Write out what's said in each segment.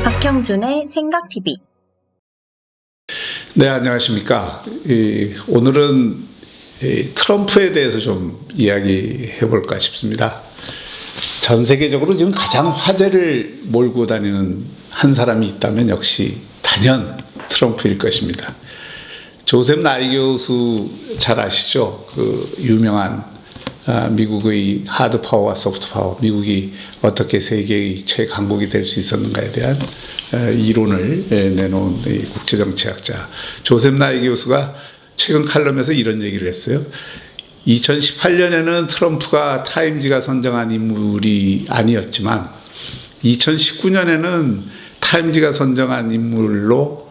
박형준의 생각TV. 네, 안녕하십니까. 오늘은 트럼프에 대해서 좀 이야기해 볼까 싶습니다. 전 세계적으로 지금 가장 화제를 몰고 다니는 한 사람이 있다면 역시 단연 트럼프일 것입니다. 조셉 나이 교수 잘 아시죠? 그 유명한 미국의 하드 파워와 소프트 파워, 미국이 어떻게 세계의 최강국이 될 수 있었는가에 대한 이론을 내놓은 국제정치학자 조셉 나이 교수가 최근 칼럼에서 이런 얘기를 했어요. 2018년에는 트럼프가 타임지가 선정한 인물이 아니었지만 2019년에는 타임지가 선정한 인물로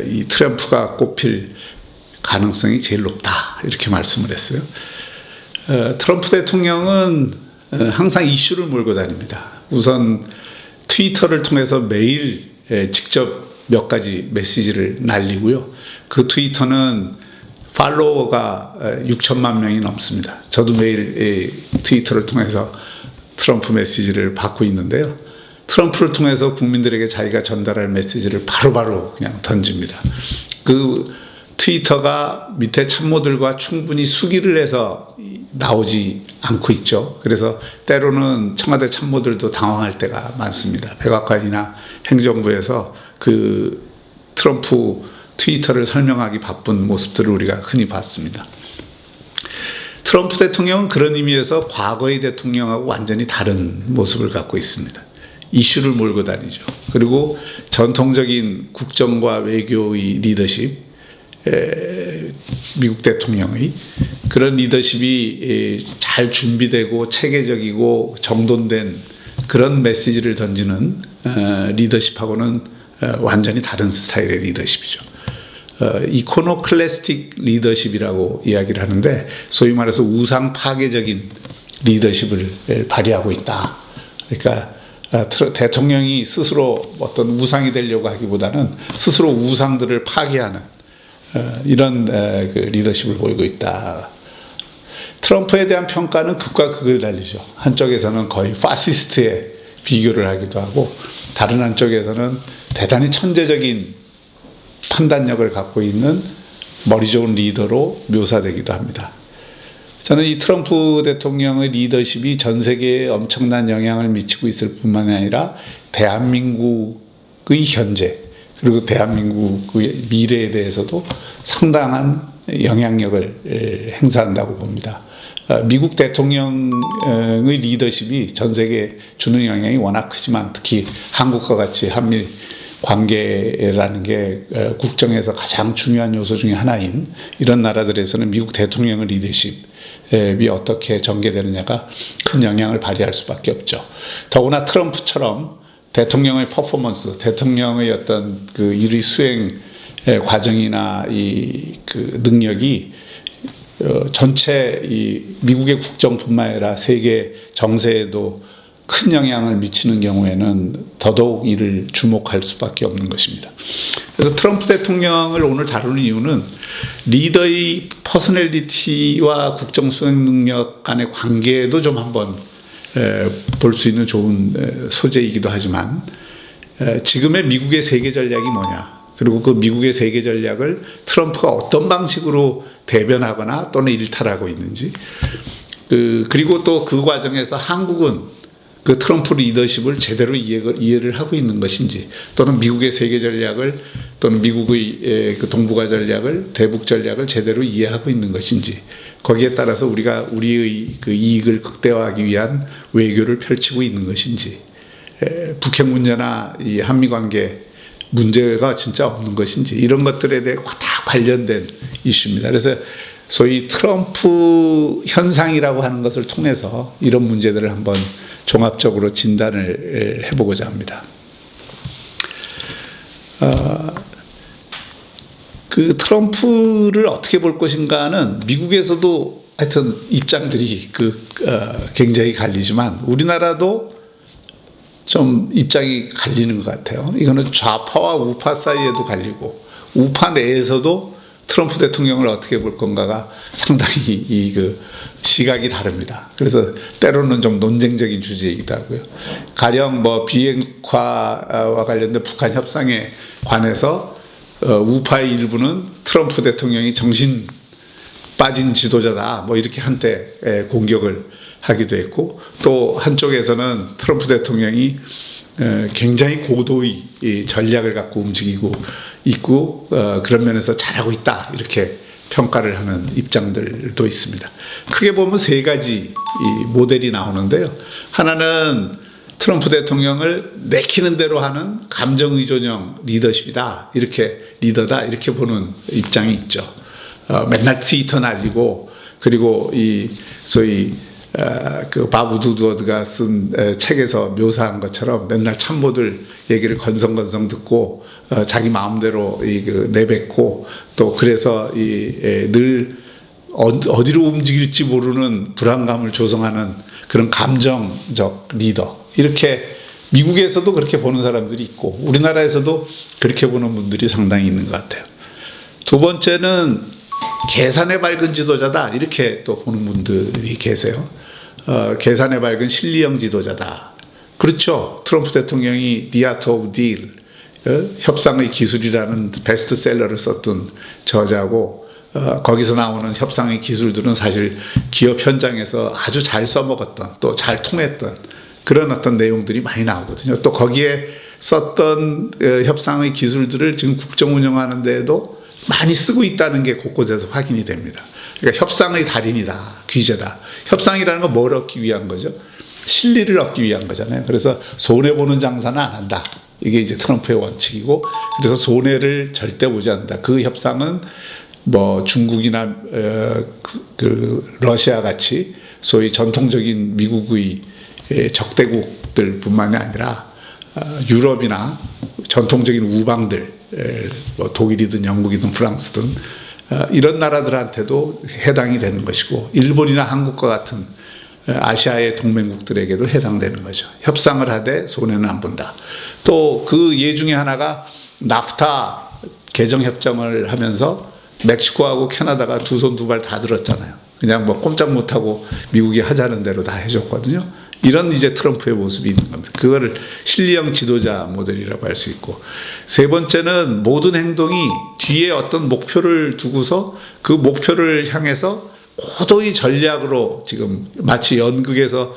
이 트럼프가 꼽힐 가능성이 제일 높다, 이렇게 말씀을 했어요. 트럼프 대통령은 항상 이슈를 몰고 다닙니다. 우선 트위터를 통해서 매일 직접 몇 가지 메시지를 날리고요. 그 트위터는 팔로워가 6천만 명이 넘습니다. 저도 매일 트위터를 통해서 트럼프 메시지를 받고 있는데요. 트럼프를 통해서 국민들에게 자기가 전달할 메시지를 바로바로 그냥 던집니다. 그 트위터가 밑에 참모들과 충분히 수기를 해서 나오지 않고 있죠. 그래서 때로는 청와대 참모들도 당황할 때가 많습니다. 백악관이나 행정부에서 그 트럼프 트위터를 설명하기 바쁜 모습들을 우리가 흔히 봤습니다. 트럼프 대통령은 그런 의미에서 과거의 대통령하고 완전히 다른 모습을 갖고 있습니다. 이슈를 몰고 다니죠. 그리고 전통적인 국정과 외교의 리더십, 미국 대통령의 그런 리더십이 잘 준비되고 체계적이고 정돈된 그런 메시지를 던지는 리더십하고는 완전히 다른 스타일의 리더십이죠. 이코노클래스틱 리더십이라고 이야기를 하는데, 소위 말해서 우상 파괴적인 리더십을 발휘하고 있다. 그러니까 대통령이 스스로 어떤 우상이 되려고 하기보다는 스스로 우상들을 파괴하는 이런 그 리더십을 보이고 있다. 트럼프에 대한 평가는 극과 극을 달리죠. 한쪽에서는 거의 파시스트에 비교를 하기도 하고, 다른 한쪽에서는 대단히 천재적인 판단력을 갖고 있는 머리 좋은 리더로 묘사되기도 합니다. 저는 이 트럼프 대통령의 리더십이 전 세계에 엄청난 영향을 미치고 있을 뿐만 아니라 대한민국의 현재, 그리고 대한민국의 미래에 대해서도 상당한 영향력을 행사한다고 봅니다. 미국 대통령의 리더십이 전 세계에 주는 영향이 워낙 크지만, 특히 한국과 같이 한미 관계라는 게 국정에서 가장 중요한 요소 중에 하나인 이런 나라들에서는 미국 대통령의 리더십이 어떻게 전개되느냐가 큰 영향을 발휘할 수밖에 없죠. 더구나 트럼프처럼 대통령의 퍼포먼스, 대통령의 어떤 그 일의 수행 과정이나 그 능력이 전체 이 미국의 국정뿐만 아니라 세계 정세에도 큰 영향을 미치는 경우에는 더더욱 이를 주목할 수밖에 없는 것입니다. 그래서 트럼프 대통령을 오늘 다루는 이유는 리더의 퍼스널리티와 국정 수행 능력 간의 관계도 좀 한번 볼 수 있는 좋은 소재이기도 하지만, 지금의 미국의 세계 전략이 뭐냐, 그리고 그 미국의 세계 전략을 트럼프가 어떤 방식으로 대변하거나 또는 일탈하고 있는지, 그리고 또 그 과정에서 한국은 그 트럼프 리더십을 제대로 이해를 하고 있는 것인지, 또는 미국의 세계 전략을, 또는 미국의 그 동북아 전략을, 대북 전략을 제대로 이해하고 있는 것인지, 거기에 따라서 우리가 우리의 그 이익을 극대화하기 위한 외교를 펼치고 있는 것인지, 북핵 문제나 이 한미 관계 문제가 진짜 없는 것인지, 이런 것들에 대해 다 관련된 이슈입니다. 그래서 소위 트럼프 현상이라고 하는 것을 통해서 이런 문제들을 한번 종합적으로 진단을 해보고자 합니다. 그 트럼프를 어떻게 볼 것인가는 미국에서도 하여튼 입장들이 굉장히 갈리지만, 우리나라도 좀 입장이 갈리는 것 같아요. 이거는 좌파와 우파 사이에도 갈리고, 우파 내에서도 트럼프 대통령을 어떻게 볼 건가가 상당히 그 시각이 다릅니다. 그래서 때로는 좀 논쟁적인 주제이기도 하고요. 가령 뭐 비핵화와 관련된 북한 협상에 관해서 우파의 일부는 트럼프 대통령이 정신 빠진 지도자다 뭐 이렇게 한때 공격을 하기도 했고, 또 한쪽에서는 트럼프 대통령이 굉장히 고도의 전략을 갖고 움직이고 있고 그런 면에서 잘하고 있다 이렇게 평가를 하는 입장들도 있습니다. 크게 보면 세 가지 모델이 나오는데요. 하나는 트럼프 대통령을 내키는 대로 하는 감정의존형 리더십이다, 이렇게 리더다 이렇게 보는 입장이 있죠. 맨날 트위터 날리고, 그리고 이 소위 그 바브 두드워드가 쓴 책에서 묘사한 것처럼 맨날 참모들 얘기를 건성건성 듣고 자기 마음대로 그 내뱉고, 또 그래서 늘 어디로 움직일지 모르는 불안감을 조성하는 그런 감정적 리더, 이렇게 미국에서도 그렇게 보는 사람들이 있고 우리나라에서도 그렇게 보는 분들이 상당히 있는 것 같아요. 두 번째는 계산에 밝은 지도자다 이렇게 또 보는 분들이 계세요. 계산에 밝은 실리형 지도자다. 그렇죠. 트럼프 대통령이 The Art of Deal, 협상의 기술이라는 베스트셀러를 썼던 저자고, 거기서 나오는 협상의 기술들은 사실 기업 현장에서 아주 잘 써먹었던, 또 잘 통했던 그런 어떤 내용들이 많이 나오거든요. 또 거기에 썼던 협상의 기술들을 지금 국정 운영하는 데에도 많이 쓰고 있다는 게 곳곳에서 확인이 됩니다. 그러니까 협상의 달인이다, 귀재다. 협상이라는 건 뭘 얻기 위한 거죠? 실리를 얻기 위한 거잖아요. 그래서 손해보는 장사는 안 한다. 이게 이제 트럼프의 원칙이고, 그래서 손해를 절대 보지 않는다. 그 협상은 뭐 중국이나 그 러시아 같이 소위 전통적인 미국의 적대국들 뿐만이 아니라 유럽이나 전통적인 우방들, 뭐 독일이든 영국이든 프랑스든 이런 나라들한테도 해당이 되는 것이고, 일본이나 한국과 같은 아시아의 동맹국들에게도 해당되는 거죠. 협상을 하되 손해는 안 본다. 또 그 예 중에 하나가 나프타 개정협정을 하면서 멕시코하고 캐나다가 두 손 두 발 다 들었잖아요. 그냥 뭐 꼼짝 못하고 미국이 하자는 대로 다 해줬거든요. 이런 이제 트럼프의 모습이 있는 겁니다. 그거를 실리형 지도자 모델이라고 할 수 있고, 세 번째는 모든 행동이 뒤에 어떤 목표를 두고서 그 목표를 향해서 고도의 전략으로, 지금 마치 연극에서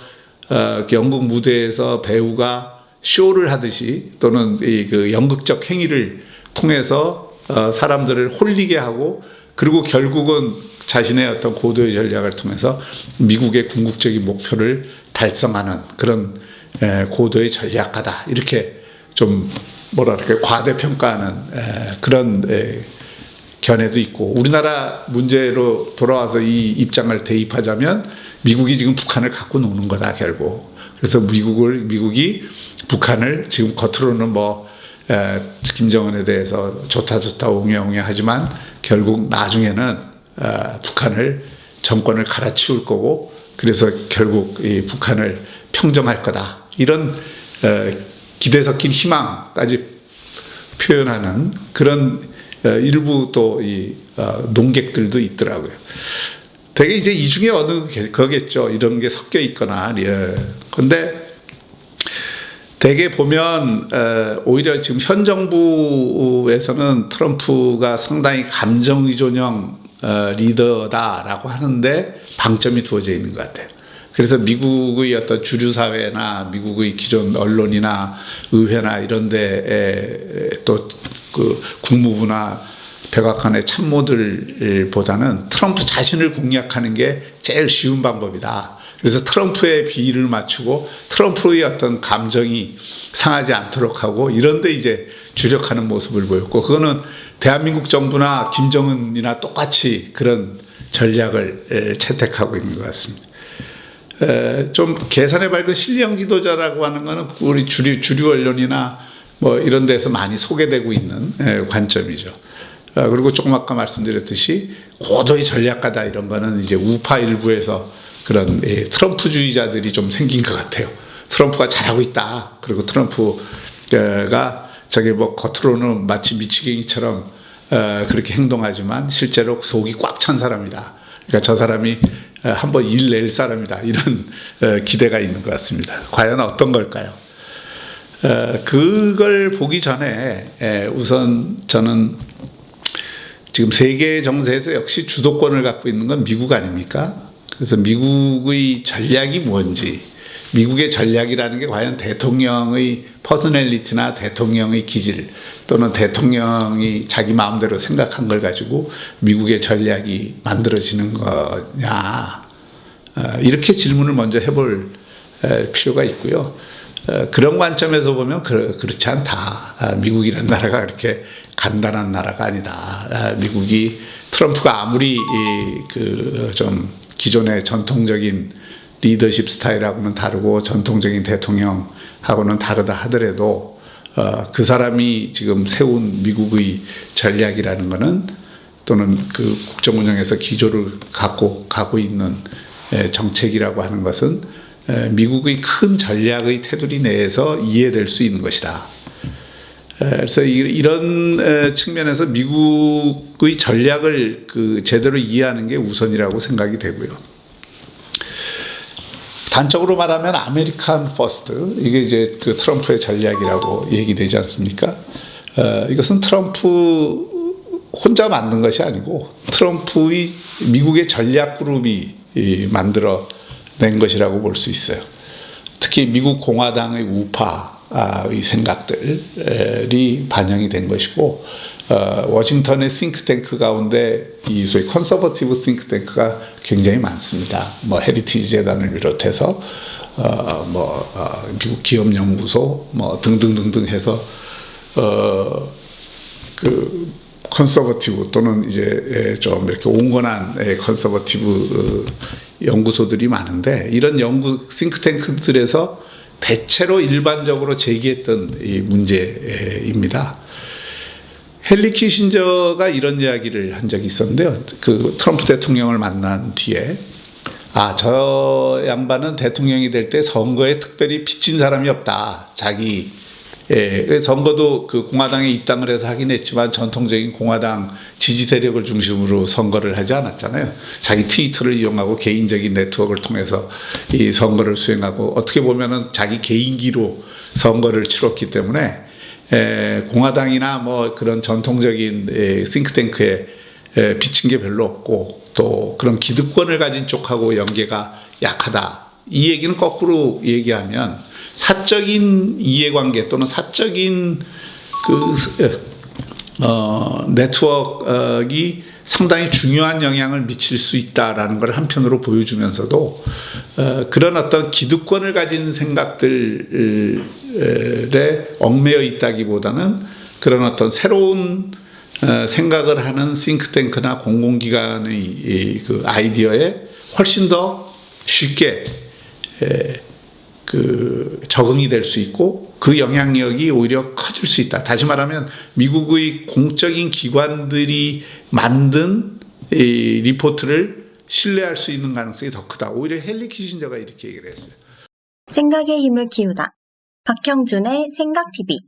연극 무대에서 배우가 쇼를 하듯이, 또는 그 연극적 행위를 통해서 사람들을 홀리게 하고, 그리고 결국은 자신의 어떤 고도의 전략을 통해서 미국의 궁극적인 목표를 달성하는 그런 고도의 전략가다, 이렇게 좀 뭐랄까 과대평가하는 그런 견해도 있고, 우리나라 문제로 돌아와서 이 입장을 대입하자면 미국이 지금 북한을 갖고 노는 거다 결국. 그래서 미국이 북한을 지금 겉으로는 뭐 김정은에 대해서 좋다 옹야옹야 하지만 결국 나중에는 북한을 정권을 갈아치울 거고, 그래서 결국 이 북한을 평정할 거다, 이런 기대 섞인 희망까지 표현하는 그런 일부 또 이 농객들도 있더라고요. 되게 이제 이 중에 어느 거겠죠. 이런 게 섞여 있거나. 근데 대개 보면 오히려 지금 현 정부에서는 트럼프가 상당히 감정의존형 리더다라고 하는데 방점이 두어져 있는 것 같아요. 그래서 미국의 어떤 주류 사회나 미국의 기존 언론이나 의회나 이런 데에 또 그 국무부나 백악관의 참모들보다는 트럼프 자신을 공략하는 게 제일 쉬운 방법이다. 그래서 트럼프의 비위를 맞추고 트럼프의 어떤 감정이 상하지 않도록 하고, 이런데 이제 주력하는 모습을 보였고, 그거는 대한민국 정부나 김정은이나 똑같이 그런 전략을 채택하고 있는 것 같습니다. 좀 계산에 밝은 실리형 지도자라고 하는 거는 우리 주류 언론이나 뭐 이런 데서 많이 소개되고 있는 관점이죠. 그리고 조금 아까 말씀드렸듯이 고도의 전략가다, 이런 거는 이제 우파 일부에서 그런 트럼프주의자들이 좀 생긴 것 같아요. 트럼프가 잘하고 있다. 그리고 트럼프가 저게 뭐 겉으로는 마치 미치갱이처럼 그렇게 행동하지만 실제로 속이 꽉 찬 사람이다. 그러니까 저 사람이 한번 일 낼 사람이다. 이런 기대가 있는 것 같습니다. 과연 어떤 걸까요? 그걸 보기 전에 우선 저는 지금 세계 정세에서 역시 주도권을 갖고 있는 건 미국 아닙니까? 그래서 미국의 전략이 뭔지, 미국의 전략이라는 게 과연 대통령의 퍼스널리티나 대통령의 기질 또는 대통령이 자기 마음대로 생각한 걸 가지고 미국의 전략이 만들어지는 거냐, 이렇게 질문을 먼저 해볼 필요가 있고요. 그런 관점에서 보면 그렇지 않다. 미국이라는 나라가 그렇게 간단한 나라가 아니다. 미국이 트럼프가 아무리 좀 기존의 전통적인 리더십 스타일하고는 다르고 전통적인 대통령하고는 다르다 하더라도 그 사람이 지금 세운 미국의 전략이라는 것은 또는 그 국정 운영에서 기조를 갖고 가고 있는 정책이라고 하는 것은 미국의 큰 전략의 테두리 내에서 이해될 수 있는 것이다. 그래서 이런 측면에서 미국의 전략을 제대로 이해하는 게 우선이라고 생각이 되고요. 단적으로 말하면 아메리칸 퍼스트, 이게 이제 트럼프의 전략이라고 얘기되지 않습니까? 이것은 트럼프 혼자 만든 것이 아니고 트럼프의 미국의 전략 그룹이 만들어 낸 것이라고 볼 수 있어요. 특히 미국 공화당의 우파의 생각들이 반영이 된 것이고, 워싱턴의 싱크탱크 가운데 이 소위 컨서버티브 싱크탱크가 굉장히 많습니다. 뭐 헤리티지 재단을 비롯해서 미국 기업연구소 뭐 등등등등 해서 컨서버티브 또는 이제 좀 이렇게 온건한 컨서버티브 연구소들이 많은데, 이런 연구 싱크탱크들에서 대체로 일반적으로 제기했던 이 문제입니다. 헨리 키신저가 이런 이야기를 한 적이 있었는데요. 트럼프 대통령을 만난 뒤에 저 양반은 대통령이 될 때 선거에 특별히 빚진 사람이 없다. 선거도 공화당에 입당을 해서 하긴 했지만 전통적인 공화당 지지 세력을 중심으로 선거를 하지 않았잖아요. 자기 트위터를 이용하고 개인적인 네트워크를 통해서 이 선거를 수행하고, 어떻게 보면은 자기 개인기로 선거를 치렀기 때문에 공화당이나 뭐 그런 전통적인 싱크탱크에 비친 게 별로 없고, 또 그런 기득권을 가진 쪽하고 연계가 약하다. 이 얘기는 거꾸로 얘기하면 사적인 이해관계 또는 사적인 네트워크가 상당히 중요한 영향을 미칠 수 있다라는 걸 한편으로 보여주면서도 그런 어떤 기득권을 가진 생각들에 얽매여 있다기보다는 그런 어떤 새로운 생각을 하는 싱크탱크나 공공기관의 아이디어에 훨씬 더 쉽게 적응이 될 수 있고 그 영향력이 오히려 커질 수 있다. 다시 말하면 미국의 공적인 기관들이 만든 이 리포트를 신뢰할 수 있는 가능성이 더 크다. 오히려 헨리 키신저가 이렇게 얘기를 했어요. 생각의 힘을 키우다. 박형준의 생각TV.